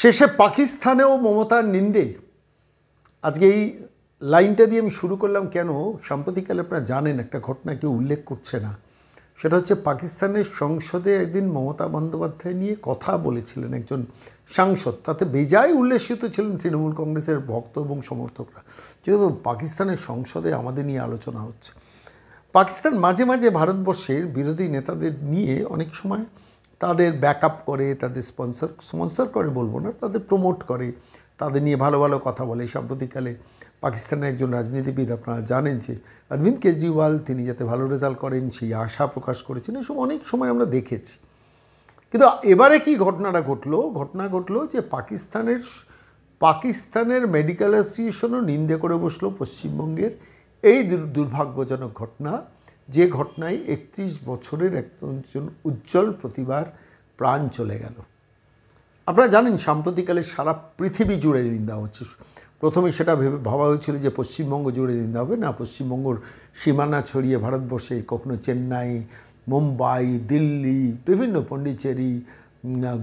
শেষে পাকিস্তানেও মমতার নিন্দে। আজকে এই লাইনটা দিয়ে আমি শুরু করলাম কেন, সাম্প্রতিককালে আপনারা জানেন একটা ঘটনা কেউ উল্লেখ করছে না, সেটা হচ্ছে পাকিস্তানের সংসদে একদিন মমতা বন্দ্যোপাধ্যায় নিয়ে কথা বলেছিলেন একজন সাংসদ। তাতে বেজায় উল্লেসিত ছিলেন তৃণমূল কংগ্রেসের ভক্ত এবং সমর্থকরা, যেহেতু পাকিস্তানের সংসদে আমাদের নিয়ে আলোচনা হচ্ছে। পাকিস্তান মাঝে মাঝে ভারতবর্ষের বিরোধী নেতাদের নিয়ে অনেক সময় তাদের ব্যাকআপ করে, তাদের স্পন্সর করে বলবো না, তাদের প্রমোট করে, তাদের নিয়ে ভালো ভালো কথা বলে। সাম্প্রতিককালে পাকিস্তানের একজন রাজনীতিবিদ, আপনারা জানেন যে অরবিন্দ কেজরিওয়াল, তিনি যাতে ভালো রেজাল্ট করেন সেই আশা প্রকাশ করেছেন। এসব অনেক সময় আমরা দেখেছি। কিন্তু এবারে কি ঘটনাটা ঘটলো যে পাকিস্তানের মেডিকেল অ্যাসোসিয়েশনও নিন্দে করে বসলো পশ্চিমবঙ্গের এই দুর্ভাগ্যজনক ঘটনা, যে ঘটনায় 31 বছরের একজন উজ্জ্বল প্রতিভার প্রাণ চলে গেল। আপনারা জানেন সাম্প্রতিককালে সারা পৃথিবী জুড়ে নিন্দা হচ্ছে। প্রথমে সেটা ভাবা হয়েছিল যে পশ্চিমবঙ্গ জুড়ে নিন্দা হবে, না, পশ্চিমবঙ্গর সীমানা ছড়িয়ে ভারতবর্ষে কখনো চেন্নাই, মুম্বাই, দিল্লি, বিভিন্ন পন্ডিচেরি,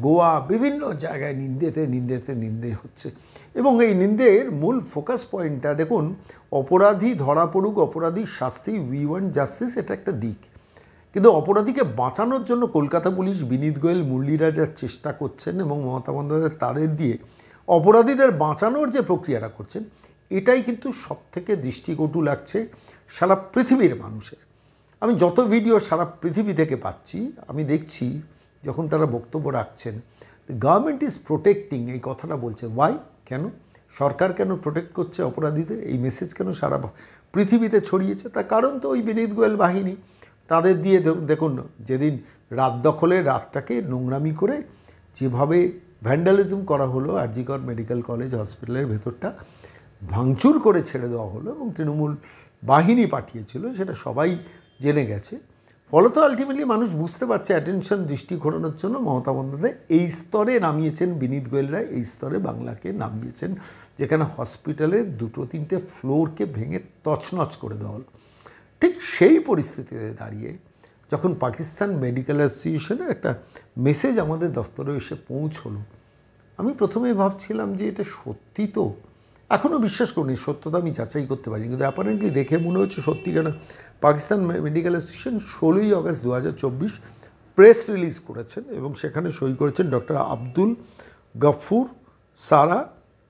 গোয়া, বিভিন্ন জায়গায় নিন্দে হচ্ছে। এবং এই নিন্দের মূল ফোকাস পয়েন্টটা দেখুন, অপরাধী ধরা পড়ুক, অপরাধীর শাস্তি, উই ওয়ান্ট জাস্টিস, এটা একটা দিক। কিন্তু অপরাধীকে বাঁচানোর জন্য কলকাতা পুলিশ, বিনীত গোয়েল, মুরলীরা যা চেষ্টা করছেন এবং মমতা বন্দ্যোপাধ্যায় তাদের দিয়ে অপরাধীদের বাঁচানোর যে প্রক্রিয়াটা করছেন, এটাই কিন্তু সবথেকে দৃষ্টিকটু লাগছে সারা পৃথিবীর মানুষের। আমি যত ভিডিও সারা পৃথিবী থেকে পাচ্ছি, আমি দেখছি যখন তারা বক্তব্য রাখছেন, গভর্নমেন্ট ইজ প্রোটেক্টিং, এই কথাটা বলছে। ওয়াই? কেন? সরকার কেন প্রোটেক্ট করছে অপরাধীদের? এই মেসেজ কেন সারা পৃথিবীতে ছড়িয়েছে? তার কারণ তো ওই বিনীত গোয়েল বাহিনী, তাদের দিয়ে দেখুন যেদিন রাত দখলে রাতটাকে নোংরামি করে যেভাবে ভ্যান্ডালিজম করা হলো, আরজিকর মেডিকেল কলেজ হসপিটালের ভেতরটা ভাঙচুর করে ছেড়ে দেওয়া হলো এবং তৃণমূল বাহিনী পাঠিয়েছিল, সেটা সবাই জেনে গেছে। ফলত আলটিমেটলি মানুষ বুঝতে পারছে, অ্যাটেনশন, দৃষ্টি ঘোরানোর জন্য মমতা বন্দ্যোপাধ্যায় এই স্তরে নামিয়েছেন, বিনীত গোয়েলরা এই স্তরে বাংলাকে নামিয়েছেন, যেখানে হসপিটালের 2-3টে ফ্লোরকে ভেঙে তছনছ করে দেওয়া হলো। ঠিক সেই পরিস্থিতিতে দাঁড়িয়ে যখন পাকিস্তান মেডিকেল অ্যাসোসিয়েশনের একটা মেসেজ আমাদের দফতরে এসে পৌঁছলো, আমি প্রথমে ভাবছিলাম যে এটা সত্যি তো, এখনও বিশ্বাস করিনি, সত্যতা আমি যাচাই করতে পারি, কিন্তু অ্যাপারেন্টলি দেখে মনে হচ্ছে সত্যি। কেন, পাকিস্তান মেডিকেল অ্যাসোসিয়েশন 16ই আগস্ট 2024 প্রেস রিলিজ করেছেন এবং সেখানে সই করেছেন doctor Abdul Gafoor Sara,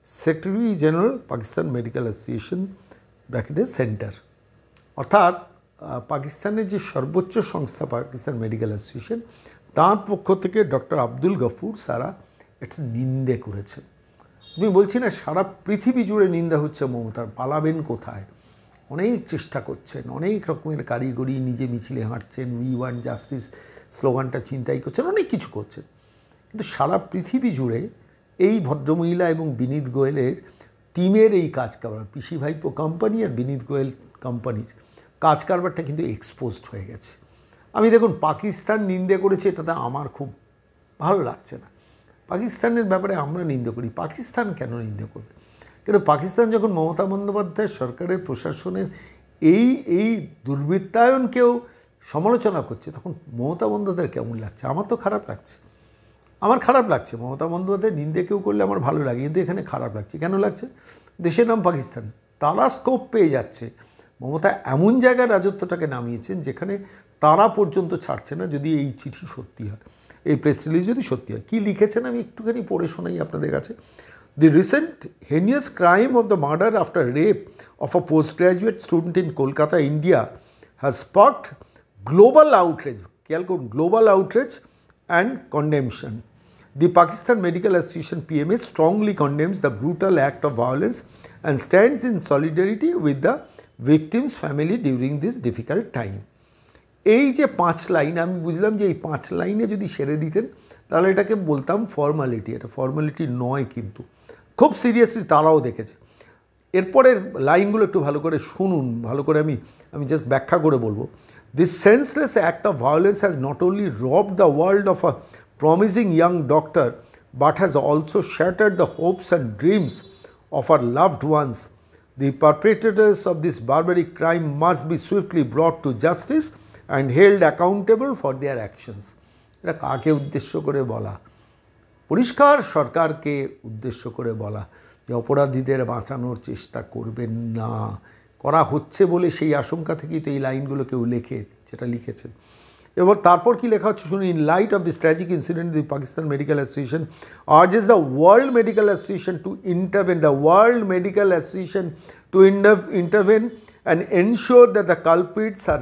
secretary general Pakistan medical association ব্র্যাকেটে সেন্টার। অর্থাৎ পাকিস্তানের যে সর্বোচ্চ সংস্থা পাকিস্তান মেডিকেল অ্যাসোসিয়েশন, তার পক্ষ থেকে ডক্টর আব্দুল গফুর সারা এটা নিন্দে করেছেন। আমি বলছি না সারা পৃথিবী জুড়ে নিন্দা হচ্ছে মমতার, পালাবেন কোথায়? অনেক চেষ্টা করছেন, অনেক রকমের কারিগরি, নিজে মিছিলে হাঁটছেন, উই ওয়ান্ট জাস্টিস স্লোগানটা চিন্তাই করছেন, অনেক কিছু করছেন। কিন্তু সারা পৃথিবী জুড়ে এই ভদ্রমহিলা এবং বিনীত গোয়েলের টিমের এই কাজ কারবার, পিসি ভাইপো কোম্পানি আর বিনীত গোয়েল কোম্পানির কাজ কারবারটা কিন্তু এক্সপোজড হয়ে গেছে। আমি দেখুন পাকিস্তান নিন্দে করেছে, এটাতে আমার খুব ভালো লাগছে না। পাকিস্তানের ব্যাপারে আমরা নিন্দে করি, পাকিস্তান কেন নিন্দে করবে? কিন্তু পাকিস্তান যখন মমতা বন্দ্যোপাধ্যায় সরকারের প্রশাসনের এই দুর্বৃত্তায়নকেও সমালোচনা করছে, তখন মমতা বন্দ্যোপাধ্যায় কেমন লাগছে? আমার তো খারাপ লাগছে, আমার খারাপ লাগছে। মমতা বন্দ্যোপাধ্যায় নিন্দে কেউ করলে আমার ভালো লাগে, কিন্তু এখানে খারাপ লাগছে। কেন লাগছে? দেশের নাম পাকিস্তান, তারা স্কোপ পেয়ে যাচ্ছে। মমতা এমন জায়গায় রাজত্বটাকে নামিয়েছেন যেখানে তারা পর্যন্ত ছাড়ছে না, যদি এই চিঠি সত্যি হয়, এই প্রেস রিলিজ যদি সত্যি হয়। কী লিখেছেন আমি একটুখানি পড়ে শোনাই আপনাদের কাছে। The recent heinous crime of the murder after rape of a postgraduate student in Kolkata, India has sparked global outrage, global outrage and condemnation. The Pakistan Medical Association PMA strongly condemns the brutal act of violence and stands in solidarity with the victim's family during this difficult time. এই যে 5 line, আমি বুঝলাম যে এই 5 লাইনে যদি সেরে দিতেন তাহলে এটাকে বলতাম ফর্মালিটি। এটা ফর্মালিটি নয়, কিন্তু খুব সিরিয়াসলি তারাও দেখেছে। এরপরের লাইনগুলো একটু ভালো করে শুনুন, ভালো করে আমি জাস্ট ব্যাখ্যা করে বলবো। This senseless act of violence has not only robbed the world of a promising young doctor, but has also shattered the hopes and dreams of our loved ones. The perpetrators of this barbaric crime must be swiftly brought to justice and held accountable for their actions. এটা কাকে উদ্দেশ্য করে বলা? পরিষ্কার সরকারকে উদ্দেশ্য করে বলা যে অপরাধীদের বাঁচানোর চেষ্টা করবেন না, করা হচ্ছে বলে সেই আশঙ্কা থেকেই তো এই লাইনগুলো কেউ লেখে, যেটা লিখেছেন। এবার তারপর কি লেখা হচ্ছে শুনুন। In light of this tragic incident the Pakistan medical association urges the world medical association to intervene, the world medical association to intervene and ensure that the culprits are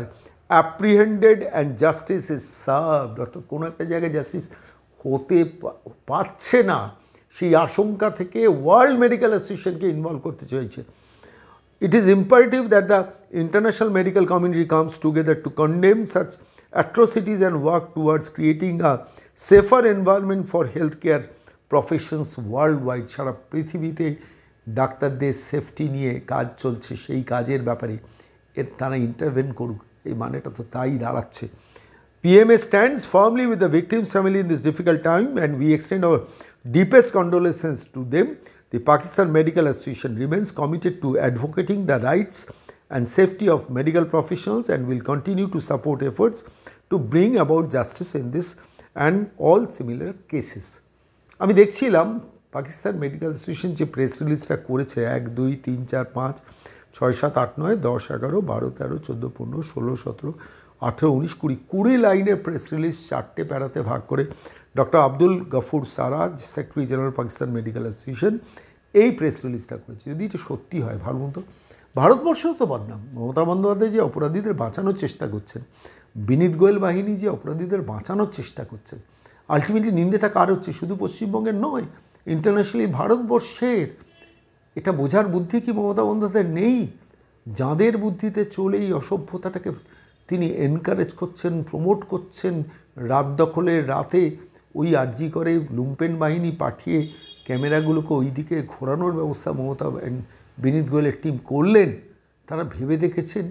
apprehended and justice is served. অর্থাৎ কোনো একটা জায়গায় justice হতে পারছে না, সেই আশঙ্কা থেকে ওয়ার্ল্ড মেডিকেল অ্যাসোসিয়েশনকে ইনভলভ করতে চাইছে। It is imperative that the international medical community comes together to condemn such atrocities and work towards creating a safer environment for healthcare professions worldwide. সারা পৃথিবীতে ডাক্তারদের সেফটি নিয়ে কাজ চলছে, সেই কাজের ব্যাপারে তারা ইন্টারভেন করুক, এই মানেটা তো তাই দাঁড়াচ্ছে। PMA stands firmly with the victims' family in this difficult time, and we extend our deepest condolences to them. The Pakistan Medical Association remains committed to advocating the rights and safety of medical professionals and will continue to support efforts to bring about justice in this and all similar cases. আমি দেখছিলাম Pakistan medical association যে press রিলিজটা করেছে 1, 2, 3, 4, 5, 6, 7, 8, 9, 10, 11, 12, 13, 14, 15, 16, 17, 18, 19, 20, 20 লাইনের press release 4টে প্যারাতে ভাগ করে doctor Abdul Gafoor Saraj, secretary general Pakistan medical association, এই প্রেস রিলিজটা করেছে। যদি এটা সত্যি হয় ভাবুন তো, ভারতবর্ষও তো বদনাম। মমতা বন্দ্যোপাধ্যায় যে অপরাধীদের বাঁচানোর চেষ্টা করছেন, বিনীত গোয়েল বাহিনী যে অপরাধীদের বাঁচানোর চেষ্টা করছেন, আলটিমেটলি নিন্দেটা কার হচ্ছে? শুধু পশ্চিমবঙ্গের নয়, ইন্টারন্যাশনালি ভারতবর্ষের। এটা বোঝার বুদ্ধি কি মমতা বন্দ্যোপাধ্যায় নেই? যাঁদের বুদ্ধিতে চলে এই অসভ্যতাটাকে তিনি এনকারেজ করছেন, প্রমোট করছেন, রাত দখলের রাতে ওই আর্জি করে লুম্পেন বাহিনী পাঠিয়ে ক্যামেরাগুলোকে ওই দিকে ঘোরানোর ব্যবস্থা মমতা বিনীত গোয়েলের টিম করলেন। তারা ভেবে দেখেছেন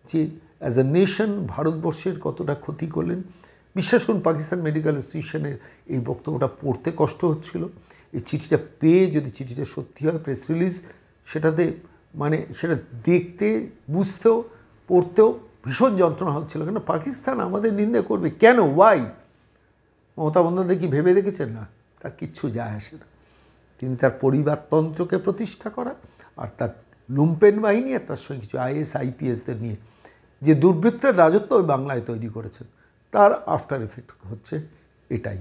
যে অ্যাজ এ নেশন ভারতবর্ষের কতটা ক্ষতি করলেন? বিশ্বাস করুন, পাকিস্তান মেডিকেল অ্যাসোসিয়েশনের এই বক্তব্যটা পড়তে কষ্ট হচ্ছিল। এই চিঠিটা পেয়ে, যদি চিঠিটা সত্যি হয় প্রেস রিলিজ, সেটাতে মানে সেটা দেখতে, বুঝতেও, পড়তেও ভীষণ যন্ত্রণা হচ্ছিল। কেন পাকিস্তান আমাদের নিন্দা করবে? কেন? ওয়াই? মমতা বন্দ্যোপাধ্যায় কি ভেবে দেখেছেন? না, তার কিচ্ছু যায় আসে না। তিনি তার পরিবারতন্ত্রকে প্রতিষ্ঠা করা আর তার লুম্পেন বাহিনী আর তার সঙ্গে কিছু IAS IPSদের নিয়ে যে দুর্বৃত্তের রাজত্ব ওই বাংলায় তৈরি করেছেন, তার আফটার এফেক্ট হচ্ছে এটাই।